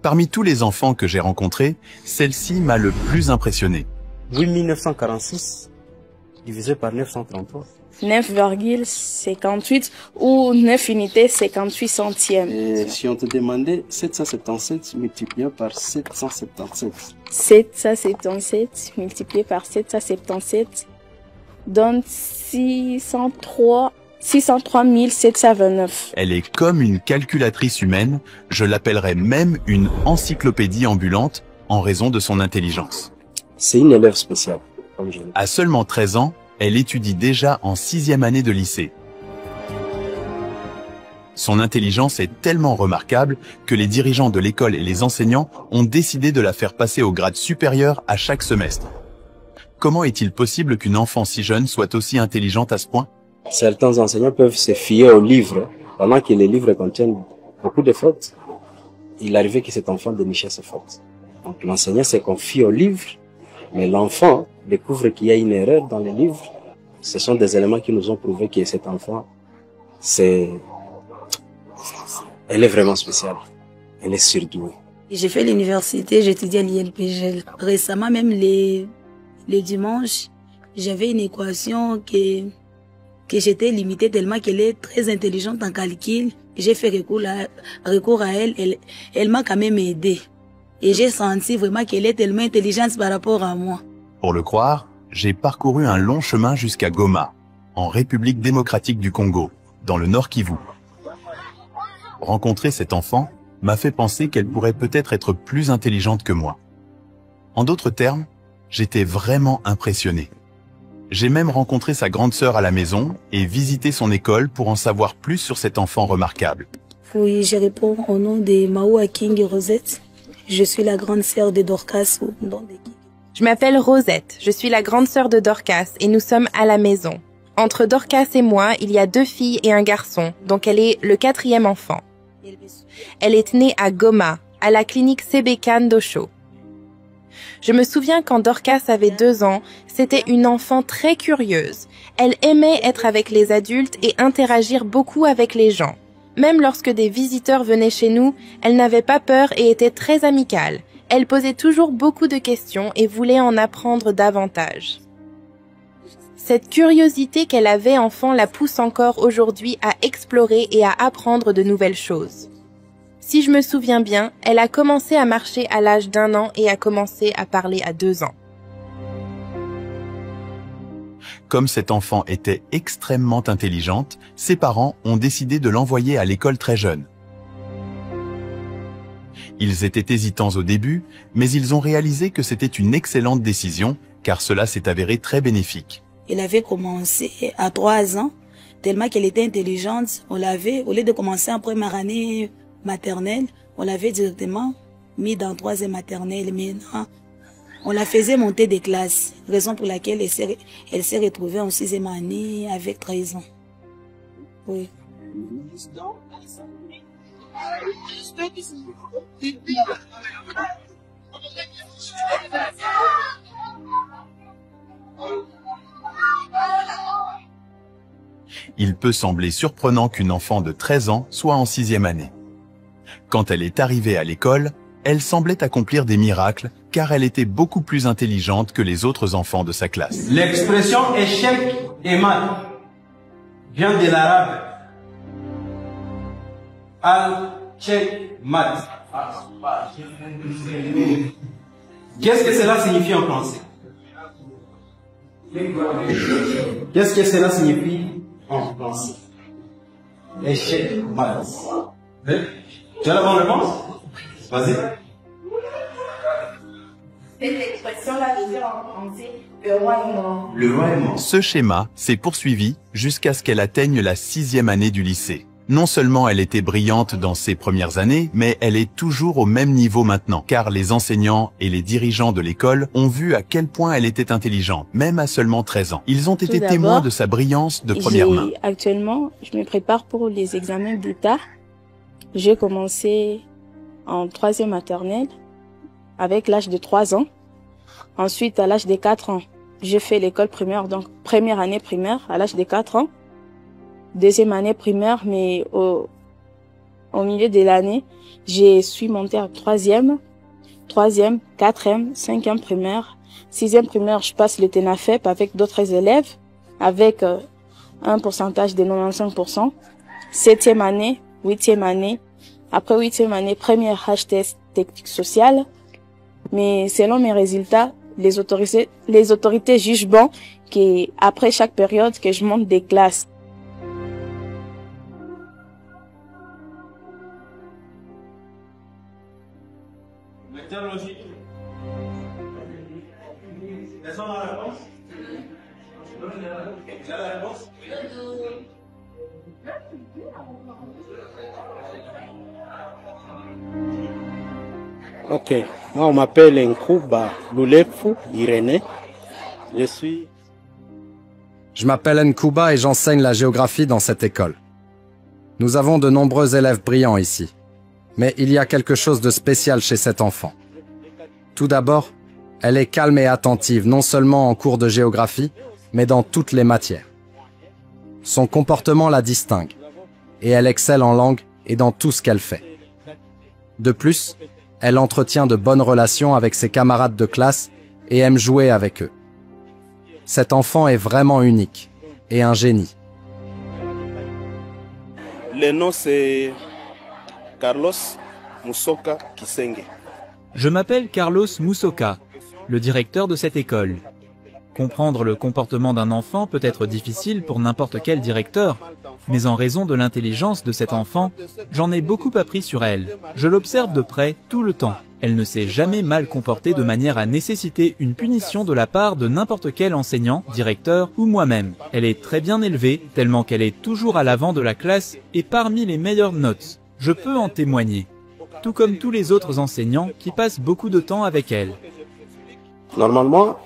Parmi tous les enfants que j'ai rencontrés, celle-ci m'a le plus impressionné. 8946 divisé par 933. 9,58 ou 9 unités 58 centièmes. Et si on te demandait 777 multiplié par 777. 777 multiplié par 777 donne 603 729. Elle est comme une calculatrice humaine, je l'appellerais même une encyclopédie ambulante en raison de son intelligence. C'est une élève spéciale, comme je l'ai dit. À seulement 13 ans, elle étudie déjà en 6e année de lycée. Son intelligence est tellement remarquable que les dirigeants de l'école et les enseignants ont décidé de la faire passer au grade supérieur à chaque semestre. Comment est-il possible qu'une enfant si jeune soit aussi intelligente à ce point? Certains enseignants peuvent se fier aux livres, pendant que les livres contiennent beaucoup de fautes. Il arrivait que cet enfant dénichait ses fautes. Donc l'enseignant se confie aux livres, mais l'enfant découvre qu'il y a une erreur dans les livres. Ce sont des éléments qui nous ont prouvé que cet enfant, elle est vraiment spéciale. Elle est surdouée. J'ai fait l'université, j'étudie à l'INPG. Récemment, même les dimanches, j'avais une équation que j'étais limitée tellement qu'elle est très intelligente en calcul. J'ai fait recours à elle. Elle m'a quand même aidée. Et j'ai senti vraiment qu'elle est tellement intelligente par rapport à moi. Pour le croire, j'ai parcouru un long chemin jusqu'à Goma, en République démocratique du Congo, dans le Nord Kivu. Rencontrer cette enfant m'a fait penser qu'elle pourrait peut-être être plus intelligente que moi. En d'autres termes, j'étais vraiment impressionné. J'ai même rencontré sa grande sœur à la maison et visité son école pour en savoir plus sur cet enfant remarquable. Oui, je réponds au nom de Maoua King Rosette. Je suis la grande sœur de Dorcas. Je m'appelle Rosette, je suis la grande sœur de Dorcas et nous sommes à la maison. Entre Dorcas et moi, il y a 2 filles et un garçon, donc elle est le 4e enfant. Elle est née à Goma, à la clinique Sebekan d'Osho. Je me souviens quand Dorcas avait 2 ans, c'était une enfant très curieuse. Elle aimait être avec les adultes et interagir beaucoup avec les gens. Même lorsque des visiteurs venaient chez nous, elle n'avait pas peur et était très amicale. Elle posait toujours beaucoup de questions et voulait en apprendre davantage. Cette curiosité qu'elle avait enfant la pousse encore aujourd'hui à explorer et à apprendre de nouvelles choses. Si je me souviens bien, elle a commencé à marcher à l'âge d'1 an et a commencé à parler à 2 ans. Comme cette enfant était extrêmement intelligente, ses parents ont décidé de l'envoyer à l'école très jeune. Ils étaient hésitants au début, mais ils ont réalisé que c'était une excellente décision, car cela s'est avéré très bénéfique. Elle avait commencé à 3 ans, tellement qu'elle était intelligente. On l'avait, au lieu de commencer en première année maternelle, on l'avait directement mis dans 3e maternelle. Maintenant, on la faisait monter des classes, raison pour laquelle elle s'est retrouvée en 6e année avec 13 ans. Oui. Il peut sembler surprenant qu'une enfant de 13 ans soit en 6e année. Quand elle est arrivée à l'école, elle semblait accomplir des miracles car elle était beaucoup plus intelligente que les autres enfants de sa classe. L'expression échec et mat vient de l'arabe al-check-mat. Qu'est-ce que cela signifie en français? Qu'est-ce que cela signifie en français? Échec-mat. Tu as la bonne réponse? Vas-y. Cette expression-là, je dis en français, le roi est mort. Le roi est mort. Ce schéma s'est poursuivi jusqu'à ce qu'elle atteigne la 6e année du lycée. Non seulement elle était brillante dans ses premières années, mais elle est toujours au même niveau maintenant, car les enseignants et les dirigeants de l'école ont vu à quel point elle était intelligente, même à seulement 13 ans. Ils ont été témoins de sa brillance de première main. Actuellement, je me prépare pour les examens d'État. J'ai commencé en 3e maternelle avec l'âge de 3 ans. Ensuite, à l'âge de 4 ans, j'ai fait l'école primaire, donc première année primaire à l'âge de 4 ans. 2e année primaire, mais au milieu de l'année, je suis montée à troisième, quatrième, cinquième primaire. Sixième primaire, je passe le TENAFEP avec d'autres élèves, avec un pourcentage de 95%. Septième année, huitième année. Après huitième année, première HTS technique sociale. Mais selon mes résultats, les autorités jugent bon qu'après chaque période, que je monte des classes. Ok, moi on m'appelle Nkouba Loulepfou Irénée. Je m'appelle Nkouba et j'enseigne la géographie dans cette école. Nous avons de nombreux élèves brillants ici. Mais il y a quelque chose de spécial chez cet enfant. Tout d'abord, elle est calme et attentive, non seulement en cours de géographie, mais dans toutes les matières. Son comportement la distingue, et elle excelle en langue et dans tout ce qu'elle fait. De plus, elle entretient de bonnes relations avec ses camarades de classe et aime jouer avec eux. Cet enfant est vraiment unique et un génie. Le nom c'est Carlos Musoka Kisenge. Je m'appelle Carlos Musoka, le directeur de cette école. Comprendre le comportement d'un enfant peut être difficile pour n'importe quel directeur, mais en raison de l'intelligence de cet enfant, j'en ai beaucoup appris sur elle. Je l'observe de près tout le temps. Elle ne s'est jamais mal comportée de manière à nécessiter une punition de la part de n'importe quel enseignant, directeur ou moi-même. Elle est très bien élevée, tellement qu'elle est toujours à l'avant de la classe et parmi les meilleures notes. Je peux en témoigner. Tout comme tous les autres enseignants qui passent beaucoup de temps avec elle. Normalement,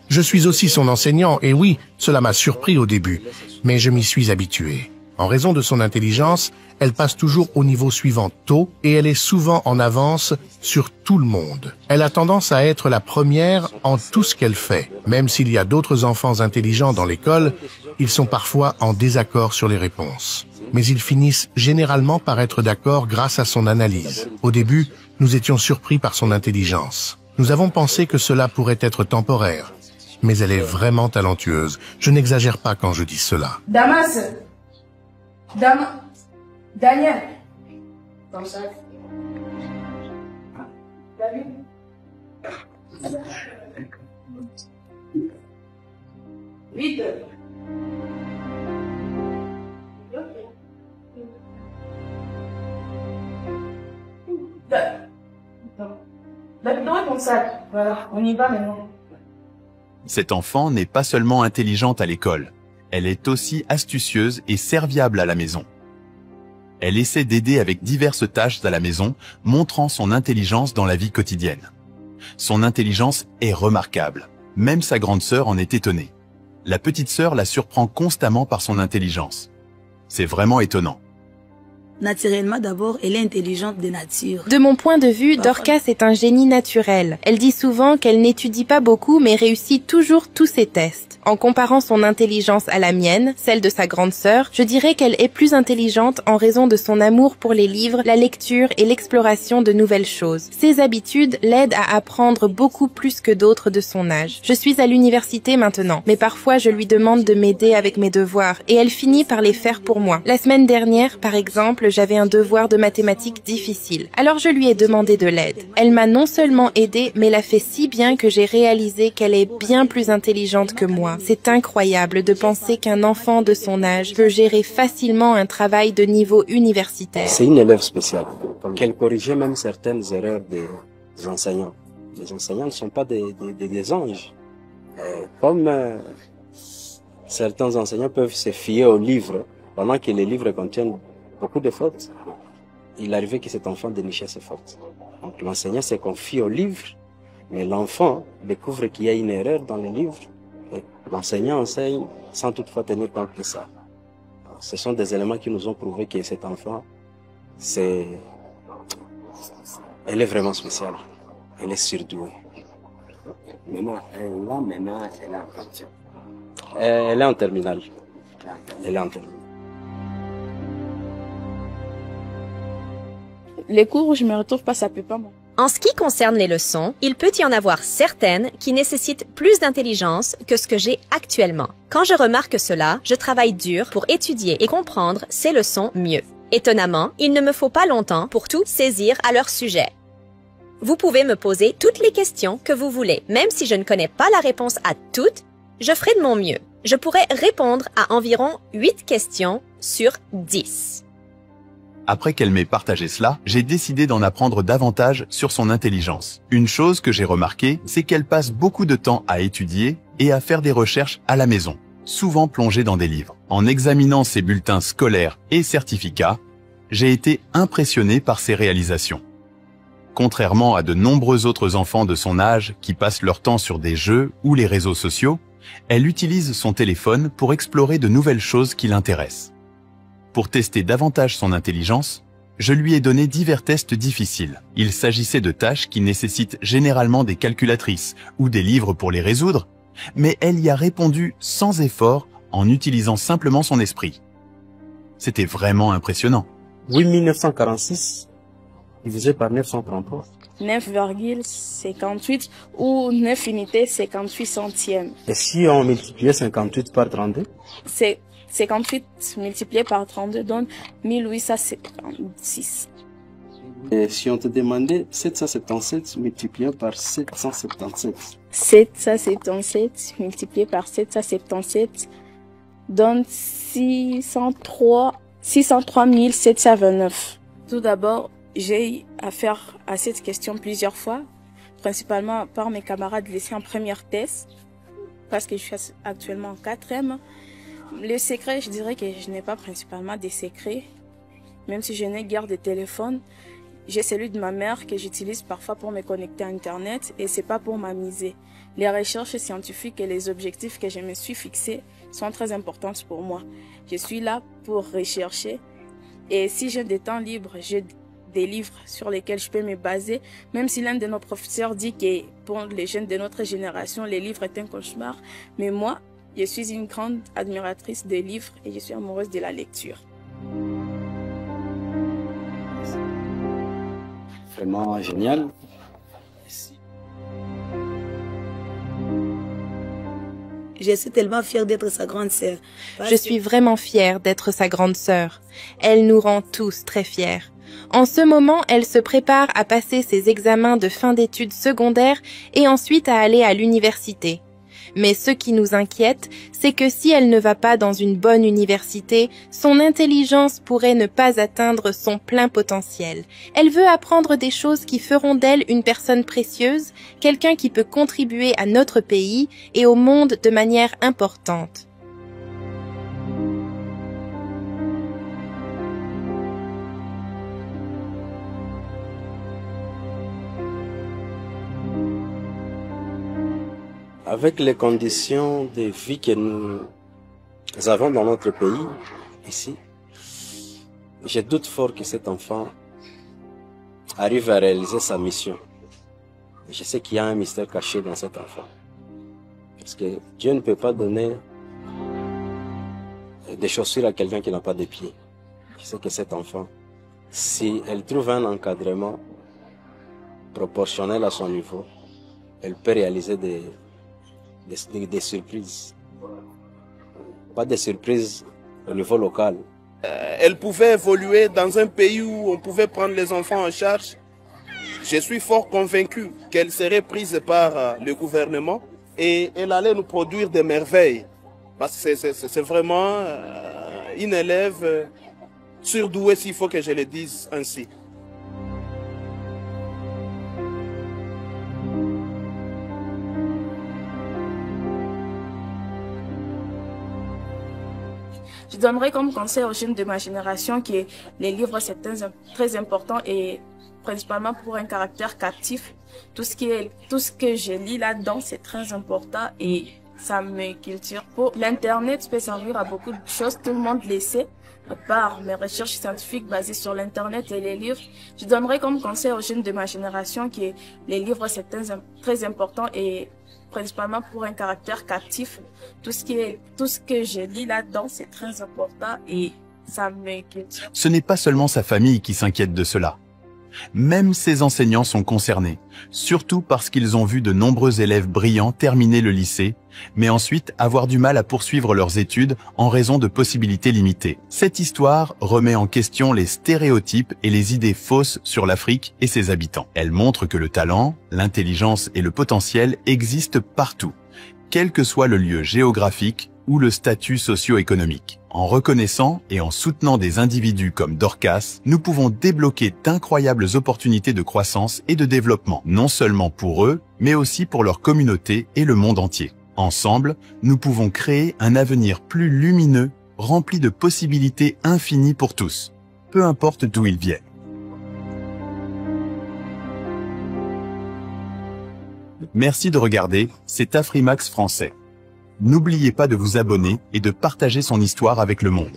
je suis aussi son enseignant et oui, cela m'a surpris au début, mais je m'y suis habitué. En raison de son intelligence, elle passe toujours au niveau suivant tôt et elle est souvent en avance sur tout le monde. Elle a tendance à être la première en tout ce qu'elle fait. Même s'il y a d'autres enfants intelligents dans l'école, ils sont parfois en désaccord sur les réponses. Mais ils finissent généralement par être d'accord grâce à son analyse. Au début, nous étions surpris par son intelligence. Nous avons pensé que cela pourrait être temporaire. Mais elle est vraiment talentueuse. Je n'exagère pas quand je dis cela. Daniel. Comme ça. David. Vite. David, donne ton sac. Voilà, on y va maintenant. Cet enfant n'est pas seulement intelligente à l'école, elle est aussi astucieuse et serviable à la maison. Elle essaie d'aider avec diverses tâches à la maison, montrant son intelligence dans la vie quotidienne. Son intelligence est remarquable. Même sa grande sœur en est étonnée. La petite sœur la surprend constamment par son intelligence. C'est vraiment étonnant. Naturellement, d'abord, elle est intelligente de nature. De mon point de vue, Dorcas est un génie naturel. Elle dit souvent qu'elle n'étudie pas beaucoup mais réussit toujours tous ses tests. En comparant son intelligence à la mienne, celle de sa grande sœur, je dirais qu'elle est plus intelligente en raison de son amour pour les livres, la lecture et l'exploration de nouvelles choses. Ses habitudes l'aident à apprendre beaucoup plus que d'autres de son âge. Je suis à l'université maintenant, mais parfois je lui demande de m'aider avec mes devoirs et elle finit par les faire pour moi. La semaine dernière, par exemple, j'avais un devoir de mathématiques difficile. Alors je lui ai demandé de l'aide. Elle m'a non seulement aidée, mais l'a fait si bien que j'ai réalisé qu'elle est bien plus intelligente que moi. C'est incroyable de penser qu'un enfant de son âge peut gérer facilement un travail de niveau universitaire. C'est une élève spéciale, qu'elle corrigeait même certaines erreurs des enseignants. Les enseignants ne sont pas des anges. Comme certains enseignants peuvent se fier aux livres, pendant que les livres contiennent beaucoup de fautes, il arrivait que cet enfant dénichait ses fautes. Donc l'enseignant se confie aux livres, mais l'enfant découvre qu'il y a une erreur dans les livres. L'enseignant enseigne sans toutefois tenir compte de ça. Ce sont des éléments qui nous ont prouvé que cet enfant, elle est vraiment spéciale. Elle est surdouée. Elle est en terminale. Elle est en terminale. Les cours où je me retrouve pas, ça peut pas moi. En ce qui concerne les leçons, il peut y en avoir certaines qui nécessitent plus d'intelligence que ce que j'ai actuellement. Quand je remarque cela, je travaille dur pour étudier et comprendre ces leçons mieux. Étonnamment, il ne me faut pas longtemps pour tout saisir à leur sujet. Vous pouvez me poser toutes les questions que vous voulez. Même si je ne connais pas la réponse à toutes, je ferai de mon mieux. Je pourrais répondre à environ 8 questions sur 10. Après qu'elle m'ait partagé cela, j'ai décidé d'en apprendre davantage sur son intelligence. Une chose que j'ai remarquée, c'est qu'elle passe beaucoup de temps à étudier et à faire des recherches à la maison, souvent plongée dans des livres. En examinant ses bulletins scolaires et certificats, j'ai été impressionné par ses réalisations. Contrairement à de nombreux autres enfants de son âge qui passent leur temps sur des jeux ou les réseaux sociaux, elle utilise son téléphone pour explorer de nouvelles choses qui l'intéressent. Pour tester davantage son intelligence, je lui ai donné divers tests difficiles. Il s'agissait de tâches qui nécessitent généralement des calculatrices ou des livres pour les résoudre, mais elle y a répondu sans effort en utilisant simplement son esprit. C'était vraiment impressionnant. 8946 divisé par 933. 9,58 ou 9 unités 58 centièmes. Et si on multipliait 58 par 32? C'est 58 multiplié par 32 donne 1856. Et si on te demandait 777 multiplié par 777? 777 multiplié par 777 donne 603 729. Tout d'abord, j'ai eu affaire à cette question plusieurs fois, principalement par mes camarades lycéens en première thèse, parce que je suis actuellement en 4e. Le secret, je dirais que je n'ai pas principalement des secrets, même si je n'ai guère de téléphone. J'ai celui de ma mère que j'utilise parfois pour me connecter à Internet et c'est pas pour m'amuser. Les recherches scientifiques et les objectifs que je me suis fixés sont très importantes pour moi. Je suis là pour rechercher et si j'ai des temps libres, j'ai des livres sur lesquels je peux me baser, même si l'un de nos professeurs dit que pour les jeunes de notre génération, les livres est un cauchemar. Mais moi, je suis une grande admiratrice des livres et je suis amoureuse de la lecture. Vraiment génial. Je suis tellement fière d'être sa grande sœur. Je suis vraiment fière d'être sa grande sœur. Elle nous rend tous très fiers. En ce moment, elle se prépare à passer ses examens de fin d'études secondaires et ensuite à aller à l'université. Mais ce qui nous inquiète, c'est que si elle ne va pas dans une bonne université, son intelligence pourrait ne pas atteindre son plein potentiel. Elle veut apprendre des choses qui feront d'elle une personne précieuse, quelqu'un qui peut contribuer à notre pays et au monde de manière importante. Avec les conditions de vie que nous avons dans notre pays, ici, je doute fort que cet enfant arrive à réaliser sa mission. Je sais qu'il y a un mystère caché dans cet enfant. Parce que Dieu ne peut pas donner des chaussures à quelqu'un qui n'a pas de pieds. Je sais que cet enfant, si elle trouve un encadrement proportionnel à son niveau, elle peut réaliser des surprises. Pas des surprises au niveau local. Elle pouvait évoluer dans un pays où on pouvait prendre les enfants en charge. Je suis fort convaincu qu'elle serait prise par le gouvernement et elle allait nous produire des merveilles. Parce que c'est vraiment une élève surdouée, s'il faut que je le dise ainsi. Je donnerais comme conseil aux jeunes de ma génération que les livres c'est très important et principalement pour un caractère captif. Tout ce que je lis là-dedans c'est très important et ça me culture. L'internet peut servir à beaucoup de choses, tout le monde le sait. Par mes recherches scientifiques basées sur l'internet et les livres, je donnerais comme conseil aux jeunes de ma génération que les livres c'est très important et principalement pour un caractère captif. Tout ce que je lis là-dedans, c'est très important et ça me cultive. Ce n'est pas seulement sa famille qui s'inquiète de cela. Même ces enseignants sont concernés, surtout parce qu'ils ont vu de nombreux élèves brillants terminer le lycée, mais ensuite avoir du mal à poursuivre leurs études en raison de possibilités limitées. Cette histoire remet en question les stéréotypes et les idées fausses sur l'Afrique et ses habitants. Elle montre que le talent, l'intelligence et le potentiel existent partout, quel que soit le lieu géographique ou le statut socio-économique. En reconnaissant et en soutenant des individus comme Dorcas, nous pouvons débloquer d'incroyables opportunités de croissance et de développement, non seulement pour eux, mais aussi pour leur communauté et le monde entier. Ensemble, nous pouvons créer un avenir plus lumineux, rempli de possibilités infinies pour tous, peu importe d'où ils viennent. Merci de regarder, c'est Afrimax français. N'oubliez pas de vous abonner et de partager son histoire avec le monde.